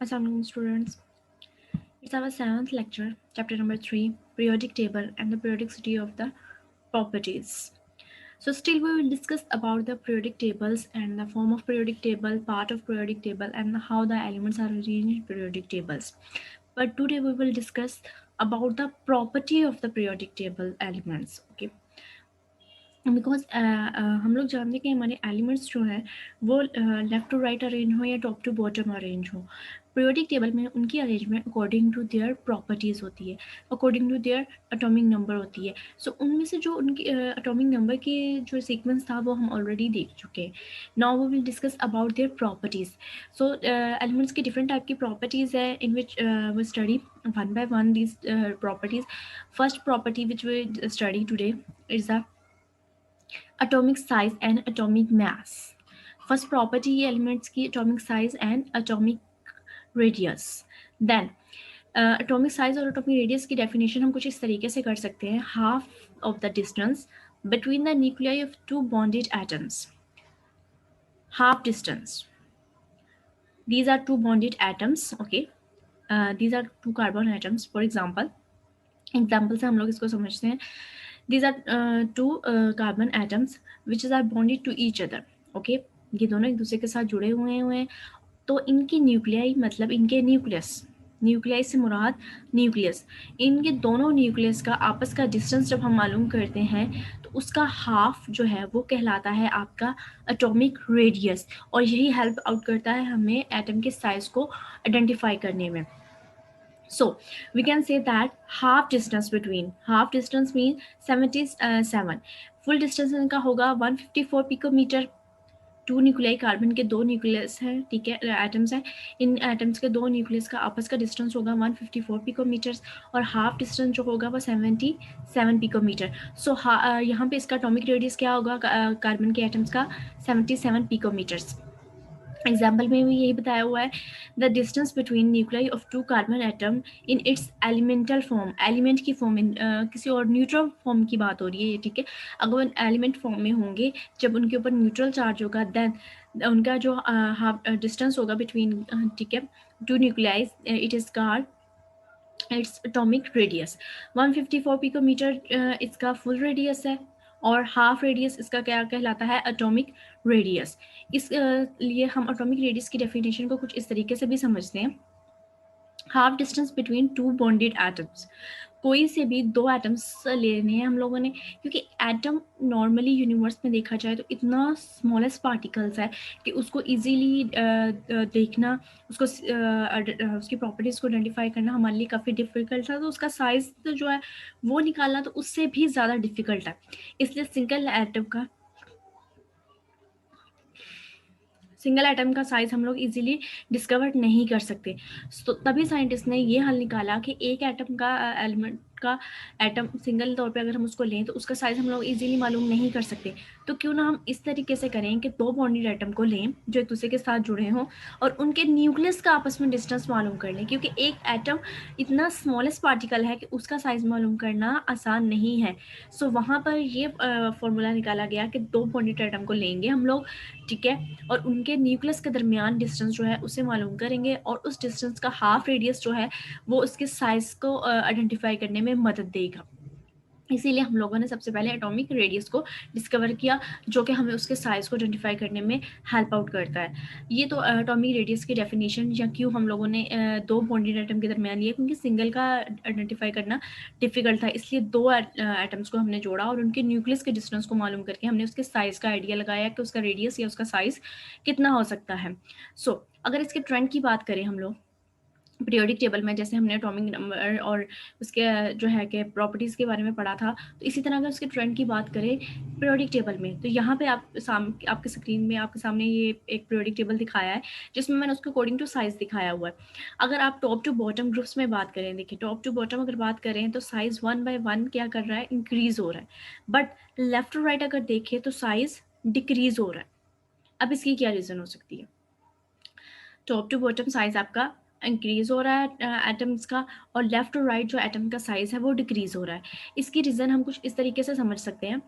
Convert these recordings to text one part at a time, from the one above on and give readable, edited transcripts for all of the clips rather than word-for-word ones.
Assalamualaikum students. It's our seventh lecture, chapter number 3, periodic table and the periodicity of the properties. So still we will discuss about the periodic tables and the form of periodic table, part of periodic table and how the elements are arranged in periodic tables. But today we will discuss about the property of the periodic table elements. Okay. Because हम लोग जानते हैं कि हमारे elements जो हैं वो left to right arrange हो या टॉप टू बॉटम अरेंज हो। पीरियोडिक टेबल में उनकी arrangement according to their properties होती है, according to their atomic number होती है। सो उनमें से जो उनकी एटॉमिक नंबर के जो सीक्वेंस था वो हम ऑलरेडी देख चुके हैं। Now we will discuss about their properties. So elements की डिफरेंट टाइप की प्रॉपर्टीज़ है in which we study one by one these properties. First property which we study today is the atomic size and atomic mass. First property है elements की atomic size and atomic radius. Then atomic size और atomic radius की definition हम कुछ इस तरीके से कर सकते हैं, half of the distance between the nuclei of two bonded atoms. Half distance. These are two bonded atoms. Okay. These are two carbon atoms. For example से हम लोग इसको समझते हैं. These are two carbon atoms which are bonded to each other. Okay, ये दोनों एक दूसरे के साथ जुड़े हुए हैं। तो इनकी न्यूक्लियाई मतलब इनके न्यूक्लियाई से मुराद न्यूक्लियस। इनके दोनों न्यूक्लियस का आपस का डिस्टेंस जब हम मालूम करते हैं तो उसका हाफ जो है वो कहलाता है आपका एटॉमिक रेडियस, और यही हेल्प आउट करता है हमें एटम के साइज को आइडेंटिफाई करने में। So we can say that half distance means 77. Full distance इनका होगा 154 पिकोमीटर। टू न्यूक्लियाई कार्बन के दो न्यूक्लियस हैं, ठीक है, एटम्स हैं। इन एटम्स के दो न्यूक्लियस का आपस का डिस्टेंस होगा 154 पिकोमीटर्स और हाफ डिस्टेंस जो होगा वो 77 पिकोमीटर। सो यहाँ पे इसका एटॉमिक रेडियस क्या होगा कार्बन के एटम्स का 77 पिकोमीटर्स। एग्जाम्पल में भी यही बताया हुआ है, the distance between nuclei of two carbon atom in its elemental form. Element की फॉर्म किसी और न्यूट्रल फॉर्म की बात हो रही है ये, ठीक है। अगर वो एलिमेंट फॉर्म में होंगे जब उनके ऊपर न्यूट्रल चार्ज होगा देन उनका जो हाफ डिस्टेंस होगा बिटवीन, ठीक है, two nuclei, it is called its atomic radius. 154 picometre इसका फुल रेडियस है और हाफ रेडियस इसका क्या कहलाता है, एटॉमिक रेडियस। इस लिए हम एटॉमिक रेडियस की डेफिनेशन को कुछ इस तरीके से भी समझते हैं, half distance between two bonded atoms. कोई से भी दो एटम्स लेने हैं हम लोगों ने, क्योंकि एटम नॉर्मली यूनिवर्स में देखा जाए तो इतना स्मॉलेस्ट पार्टिकल्स है कि उसको इजीली देखना, उसको उसकी प्रॉपर्टीज़ को आइडेंटिफाई करना हमारे लिए काफ़ी डिफ़िकल्ट था। तो उसका साइज़ जो है वो निकालना तो उससे भी ज़्यादा डिफ़िकल्ट है। इसलिए सिंगल एटम का साइज हम लोग इजीली डिस्कवर नहीं कर सकते। तो तभी साइंटिस्ट ने ये हल निकाला कि एक एटम का एलिमेंट का एटम सिंगल तौर पे अगर हम उसको लें तो उसका साइज हम लोग इजीली मालूम नहीं कर सकते। तो क्यों ना हम इस तरीके से करें कि दो बॉन्डेड एटम को लें जो एक दूसरे के साथ जुड़े हों और उनके न्यूक्लियस का आपस में डिस्टेंस मालूम कर लें, क्योंकि एक एटम इतना स्मॉलेस्ट पार्टिकल है कि उसका साइज मालूम करना आसान नहीं है। सो वहाँ पर ये फॉर्मूला निकाला गया कि दो बॉन्डेड एटम को लेंगे हम लोग, ठीक है, और उनके न्यूक्लियस के दरमियान डिस्टेंस जो है उसे मालूम करेंगे और उस डिस्टेंस का हाफ रेडियस जो है वो उसके साइज को आइडेंटिफाई करने में मदद देगा। इसीलिए हम लोगों ने सबसे पहले एटॉमिक रेडियस को डिस्कवर किया जो कि हमें उसके साइज को आइडेंटिफाई करने में हेल्प आउट करता है। ये तो एटॉमिक रेडियस की डेफिनेशन, या क्यों हम लोगों ने दो बॉन्डेड एटम के दरमियान लिया, क्योंकि सिंगल का आइडेंटिफाई करना डिफिकल्ट था, इसलिए दो एटम्स को हमने जोड़ा और उनके न्यूक्लियस के डिस्टेंस को मालूम करके हमने उसके साइज का आइडिया लगाया कि उसका रेडियस या उसका साइज कितना हो सकता है। सो अगर इसके ट्रेंड की बात करें हम लोग पीरियोडिक टेबल में, जैसे हमने एटॉमिक नंबर और उसके जो है कि प्रॉपर्टीज़ के बारे में पढ़ा था, तो इसी तरह अगर उसके ट्रेंड की बात करें पीरियोडिक टेबल में, तो यहाँ पे आपके स्क्रीन में आपके सामने ये एक पीरियोडिक टेबल दिखाया है जिसमें मैंने उसको अकॉर्डिंग टू साइज़ दिखाया हुआ है। अगर आप टॉप टू बॉटम ग्रुप्स में बात करें, देखिए टॉप टू बॉटम अगर बात करें तो साइज़ 1 बाय 1 क्या कर रहा है, इंक्रीज़ हो रहा है, बट लेफ्ट टू राइट अगर देखें तो साइज़ डिक्रीज़ हो रहा है। अब इसकी क्या रीज़न हो सकती है? टॉप टू बॉटम साइज आपका इंक्रीज हो रहा है एटम्स का, और लेफ्ट टू राइट जो एटम का साइज है वो डिक्रीज हो रहा है। इसकी रीज़न हम कुछ इस तरीके से समझ सकते हैं।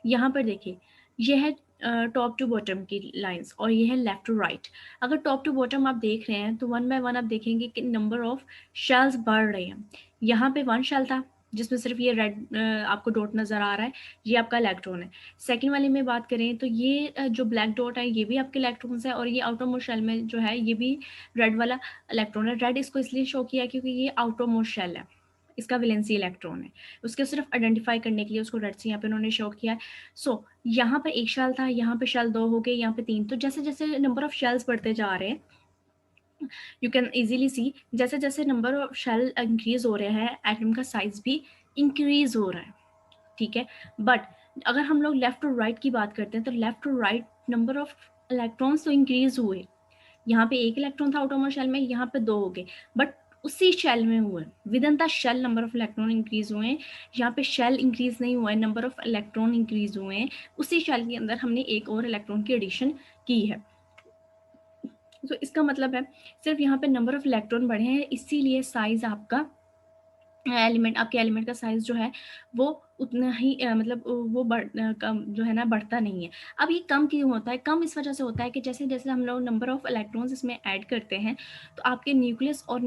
यहाँ पर देखिए, यह है टॉप टू बॉटम की लाइंस और ये है लेफ्ट टू राइट। अगर टॉप टू बॉटम आप देख रहे हैं तो वन बाय वन आप देखेंगे कि नंबर ऑफ शेल्स बढ़ रहे हैं। यहाँ पे वन शेल था जिसमें सिर्फ ये रेड आपको डॉट नज़र आ रहा है, ये आपका इलेक्ट्रॉन है। सेकंड वाले में बात करें तो ये जो ब्लैक डॉट है ये भी आपके इलेक्ट्रॉन्स है, और ये आउटरमोस्ट शेल में जो है ये भी रेड वाला इलेक्ट्रॉन है। रेड इसको इसलिए शो किया क्योंकि ये आउटरमोस्ट शेल है, इसका वैलेंसी इलेक्ट्रॉन है, उसके सिर्फ आइडेंटिफाई करने के लिए उसको रेड से यहाँ पे उन्होंने शो किया है। सो यहाँ पर एक शेल था, यहाँ पे शेल 2 हो गए, यहाँ पे 3। तो जैसे जैसे नंबर ऑफ शेल्स बढ़ते जा रहे हैं, यू कैन इजीली सी जैसे जैसे नंबर ऑफ शेल इंक्रीज हो रहे हैं एटम का साइज भी इंक्रीज हो रहा है, ठीक है। बट अगर हम लोग लेफ्ट टू राइट की बात करते हैं तो left to right number of electrons तो इंक्रीज हुए। यहाँ पे एक इलेक्ट्रॉन था आउटरमोस्ट शेल में, यहाँ पे 2 हो गए, बट उसी शेल में हुए, within the shell number of electron increase हुए हैं। यहाँ पे शेल इंक्रीज नहीं हुआ है, नंबर ऑफ इलेक्ट्रॉन इंक्रीज हुए हैं। उसी शेल के अंदर हमने एक और इलेक्ट्रॉन की एडिशन की है। तो इसका मतलब है सिर्फ यहाँ पे नंबर ऑफ इलेक्ट्रॉन बढ़े हैं, इसीलिए साइज आपका एलिमेंट, आपके एलिमेंट का साइज जो है वो उतना ही मतलब वो कम जो है ना बढ़ता नहीं है। अब ये कम क्यों होता है? कम इस वजह से होता है कि जैसे जैसे हम लोग नंबर ऑफ इलेक्ट्रॉन्स इसमें ऐड करते हैं तो आपके न्यूक्लियस और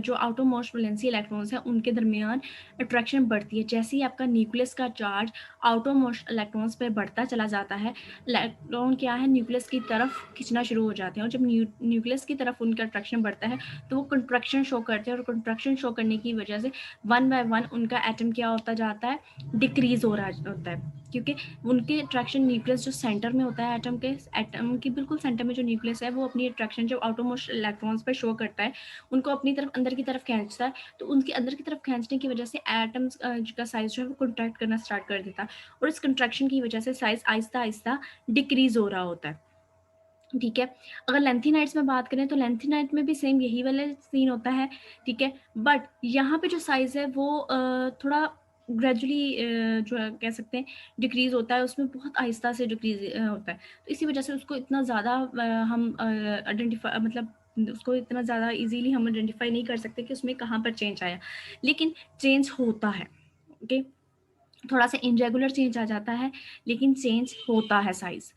जो आउटरमोस्ट वैलेंसी इलेक्ट्रॉन्स हैं उनके दरमियान अट्रैक्शन बढ़ती है। जैसे ही आपका न्यूक्लियस का चार्ज आउटरमोस्ट इलेक्ट्रॉन्स पर बढ़ता चला जाता है, इलेक्ट्रॉन क्या है न्यूक्लियस की तरफ खिंचना शुरू हो जाते हैं, और जब न्यूक्लियस की तरफ उनका अट्रैक्शन बढ़ता है तो वो कंट्रैक्शन शो करते हैं, और कंट्रैक्शन शो करने की वजह से वन बाय वन उनका एटम क्या होता जाता है, डिक्रीज हो रहा होता है, क्योंकि उनके अट्रैक्शन न्यूक्लियस जो सेंटर में होता है एटम के बिल्कुल सेंटर में जो न्यूक्लियस है वो अपनी अट्रैक्शन जब आउटरमोस्ट इलेक्ट्रॉन्स पर शो करता है, उनको अपनी तरफ अंदर की तरफ खींचता है। तो उनके अंदर की तरफ खींचने की वजह से एटम्स का साइज जो है वो कंट्रैक्ट करना स्टार्ट कर देता है, और इस कंट्रैक्शन की वजह से साइज आहिस्ता आहिस्ता डिक्रीज हो रहा होता है, ठीक है। अगर लेंथेनाइट्स में बात करें तो लेंथेनाइट में भी सेम यही वाला सीन होता है, ठीक है। बट यहाँ पे जो साइज है वो थोड़ा ग्रेजुअली जो है कह सकते हैं डिक्रीज होता है, उसमें बहुत आहिस्ता से डिक्रीज होता है। तो इसी वजह से उसको इतना ज़्यादा हम आइडेंटिफाई मतलब उसको इतना ज़्यादा इजीली हम आइडेंटिफाई नहीं कर सकते कि उसमें कहाँ पर चेंज आया, लेकिन चेंज होता है, ओके। थोड़ा सा इनरेगुलर चेंज आ जाता है लेकिन चेंज होता है size.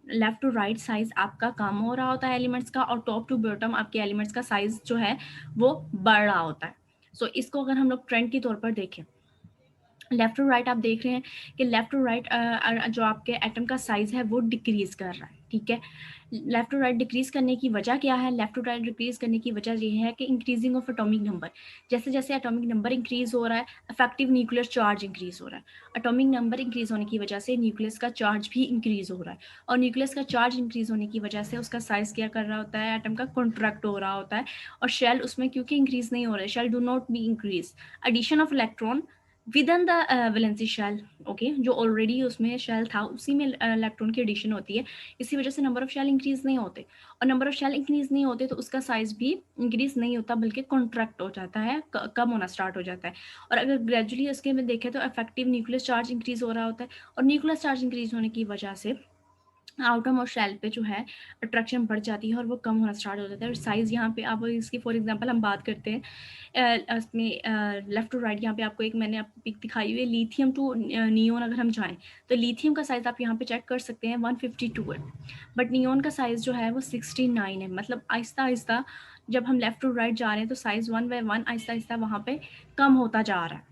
Left to right size आपका कम हो रहा होता है एलिमेंट्स का, और टॉप टू बॉटम आपके एलिमेंट्स का साइज जो है वो बढ़ रहा होता है। सो इसको अगर हम लोग ट्रेंड के तौर पर देखें, लेफ्ट टू राइट आप देख रहे हैं कि लेफ्ट टू राइट जो आपके एटम का साइज है वो डिक्रीज कर रहा है, ठीक है। लेफ्ट टू राइट डिक्रीज करने की वजह क्या है? लेफ्ट टू राइट डिक्रीज करने की वजह ये है कि इंक्रीजिंग ऑफ एटॉमिक नंबर, जैसे जैसे एटॉमिक नंबर इंक्रीज हो रहा है इफेक्टिव न्यूक्लियर चार्ज इंक्रीज हो रहा है। एटॉमिक नंबर इंक्रीज होने की वजह से न्यूक्लियस का चार्ज भी इंक्रीज हो रहा है, और न्यूक्लियस का चार्ज इंक्रीज होने की वजह से उसका साइज क्या कर रहा होता है, एटम का कॉन्ट्रैक्ट हो रहा होता है, और शेल उसमें क्योंकि इंक्रीज नहीं हो रहा है, shell do not be increase, addition of electron within the valency shell, okay, जो ऑलरेडी उसमें शेल था उसी में इलेक्ट्रॉन की एडिशन होती है, इसी वजह से नंबर ऑफ शेल इंक्रीज नहीं होते, और नंबर ऑफ शेल इंक्रीज नहीं होते तो उसका साइज भी इंक्रीज नहीं होता बल्कि कॉन्ट्रैक्ट हो जाता है, कम होना स्टार्ट हो जाता है। और अगर ग्रेजुअली उसके में देखें तो इफेक्टिव न्यूक्लियस चार्ज इंक्रीज हो रहा होता है, और न्यूक्लियस चार्ज इंक्रीज होने की वजह से आउटर मोस्ट शेल पे जो है अट्रैक्शन बढ़ जाती है और वो कम होना स्टार्ट हो जाता है। और साइज़ यहाँ पे आप इसकी फॉर एग्जांपल हम बात करते हैं इसमें लेफ्ट टू राइट, यहाँ पे आपको एक मैंने आपको पिक दिखाई हुई है लिथियम टू नियोन। अगर हम जाएं तो लिथियम का साइज़ आप यहाँ पे चेक कर सकते हैं 152 है, बट नियोन का साइज़ जो है वो 69 है। मतलब आहिस्ता आहिस्ता जब हम लेफ्ट टू राइट जा रहे हैं तो size one by one Aahista Aahista वहाँ पे कम होता जा रहा है।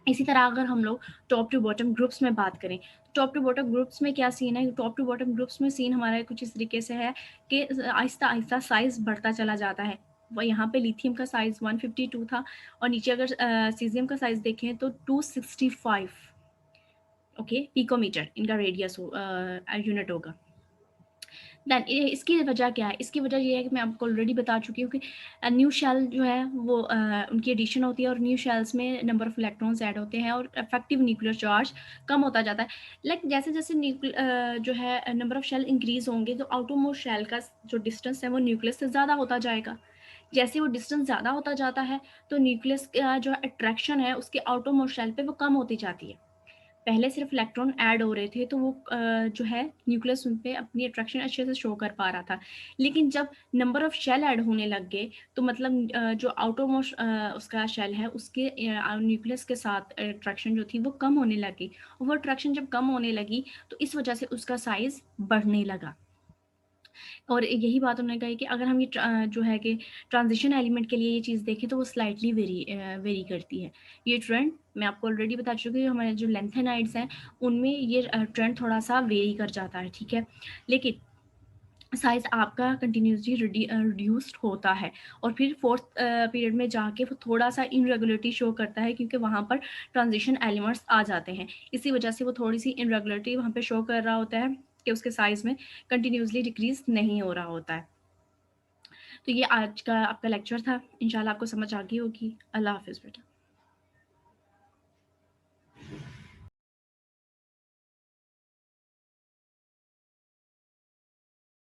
इसी तरह अगर हम लोग टॉप टू बॉटम ग्रुप्स में बात करें, टॉप टू बॉटम ग्रुप्स में क्या सीन है? टॉप टू बॉटम ग्रुप्स में सीन हमारा कुछ इस तरीके से है कि आहिस्ता आहिस्ता साइज बढ़ता चला जाता है। वो यहाँ पे लिथियम का साइज 152 था, और नीचे अगर सीजियम का साइज देखें तो 265, ओके, पिकोमीटर इनका रेडियस यूनिट होगा। दैन इसकी वजह क्या है? इसकी वजह ये है कि मैं आपको ऑलरेडी बता चुकी हूँ कि न्यू शेल जो है वो उनकी एडिशन होती है, और न्यू शेल्स में नंबर ऑफ इलेक्ट्रॉन्स ऐड होते हैं और इफेक्टिव न्यूक्लियर चार्ज कम होता जाता है। लाइक जैसे जैसे जो है नंबर ऑफ शेल इंक्रीज होंगे तो आउटरमोस्ट शेल का जो डिस्टेंस है वो न्यूक्लियस से ज़्यादा होता जाएगा। जैसे वो डिस्टेंस ज़्यादा होता जाता है तो न्यूक्लियस का जो अट्रैक्शन है उसके आउटरमोस्ट शेल पे वो कम होती जाती है। पहले सिर्फ इलेक्ट्रॉन ऐड हो रहे थे, तो वो जो है न्यूक्लियस उन पे अपनी अट्रैक्शन अच्छे से शो कर पा रहा था। लेकिन जब नंबर ऑफ शेल ऐड होने लग गए, तो मतलब जो आउटरमोस्ट उसका शेल है, उसके न्यूक्लियस के साथ अट्रैक्शन जो थी वो कम होने लगी, और वो अट्रैक्शन जब कम होने लगी तो इस वजह से उसका साइज़ बढ़ने लगा। और यही बात उन्होंने कही कि अगर हम ये जो है कि ट्रांजिशन एलिमेंट के लिए ये चीज़ देखें, तो वो स्लाइटली वेरी करती है। ये ट्रेंड मैं आपको ऑलरेडी बता चुकी हूँ, हमारे जो लेंथेनाइड्स हैं उनमें ये ट्रेंड थोड़ा-सा वेरी कर जाता है, ठीक है? लेकिन साइज़ आपका कंटिन्यूअसली रिड्यूस्ड होता है, और फिर 4th पीरियड में जाके वो थोड़ा-सा इर्रेगुलरिटी शो करता है, क्योंकि वहाँ पर ट्रांजिशन एलिमेंट्स आ जाते हैं। इसी वजह से वो थोड़ी-सी इर्रेगुलरिटी वहाँ पे शो कर रहा होता है कि उसके साइज़ में कंटिन्यूअसली डिक्रीज़ नहीं हो रहा होता है। तो ये आज का आपका लेक्चर था। इंशाल्लाह आपको समझ आ गई होगी। अल्लाह हाफ़िज़ बेटा।